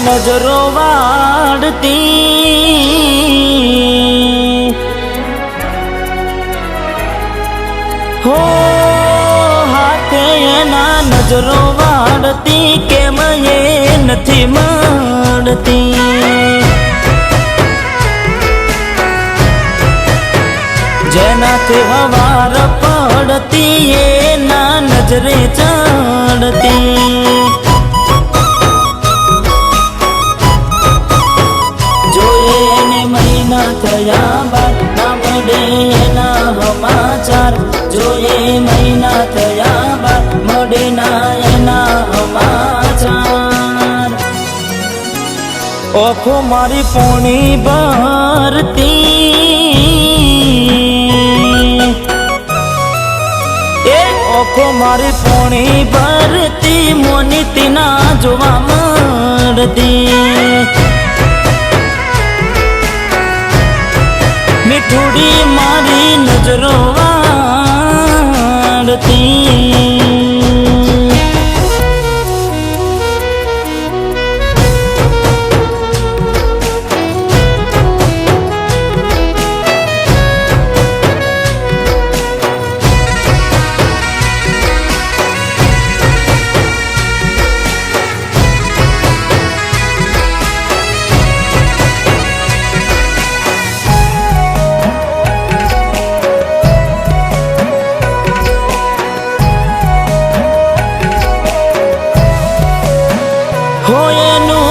નજરો વાળતી હો હાથે એના નજરો વાળતી કેમ એ નથી મળતી જેનાથી હવાર પડતી એના નજરે ચડતી થયા બાદ ના મળે એના સમાચાર જોઈએ મહિના થયા બાદ મળે ના એના સમાચાર ઓખો મારી પોણી ભરતી એ ઓખો મારી પોણી ભરતી મોની ના જોવા મળતી મીઠુડી મારી નજરો વાળતી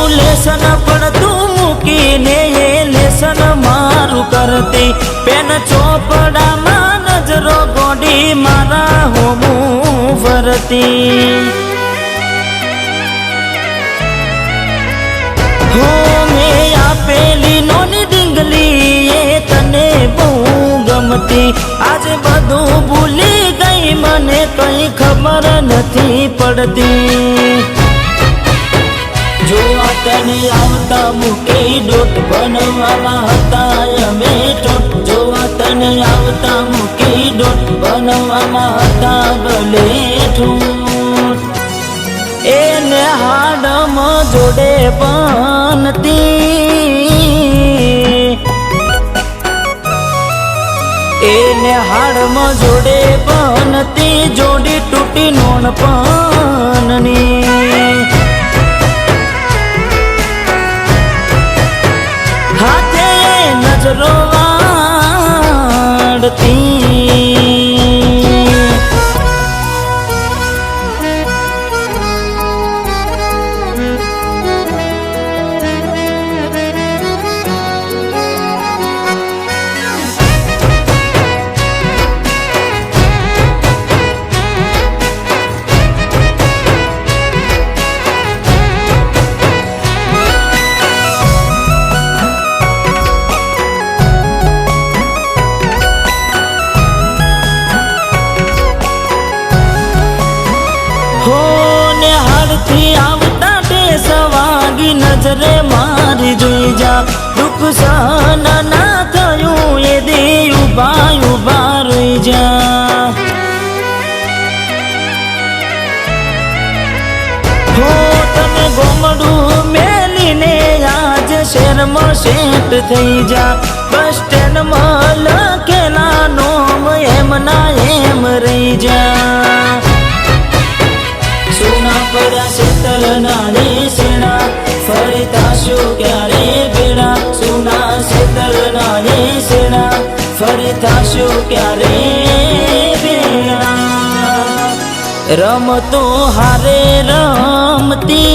લેસન પડતું મૂકીને એ લેસન મારું કરતી પેન ચોપડામાં નજરો ગોડી મારા હોમું ફરતી હો મેં આપેલી નોની ડીંગલી એ તને બહુ ગમતી આજે બધું ભૂલી ગઈ મને કઈ ખબર નથી પડતી જોવા તને આવતા મૂકી ડોટ બનવામાં હતા અમે ટોટ જોવા તને આવતા મૂકી ડોટ બનવામાં હતા ભલે ઠૂટ એને હાડમાં જોડે બનતી એને હાડમાં જોડે બનતી જોડી તૂટી નોન પનની હાથે નજરો વાળતી હાડથી આવતા ટેસ વાગી નજરે મારી જોઈ જા દુઃખ સહન ના થયું એ દી ઉભા ઉભા રહી જા હો તને ગોમડું મેલીને આજ શહેરમાં શેઠ થઈ જા બસ સ્ટેન્ડમાં લખેલા નોમ એમ ના એમ રહી જા સુના પડ્યા શીતલ નાની સેના ફરી થાશું ક્યારે ભેડા સુના શીતલ નાની સેના ફરી થાશું ક્યારે ભેડા રમતો હારે રમતી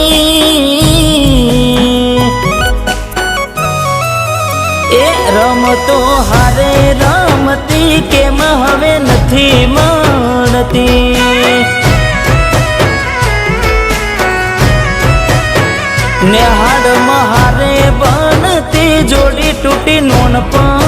એ રમતો હારે રમતી કેમ હવે નથી મળતી ને હાડ મહારે બનતી જોડી તૂટી નોન પણ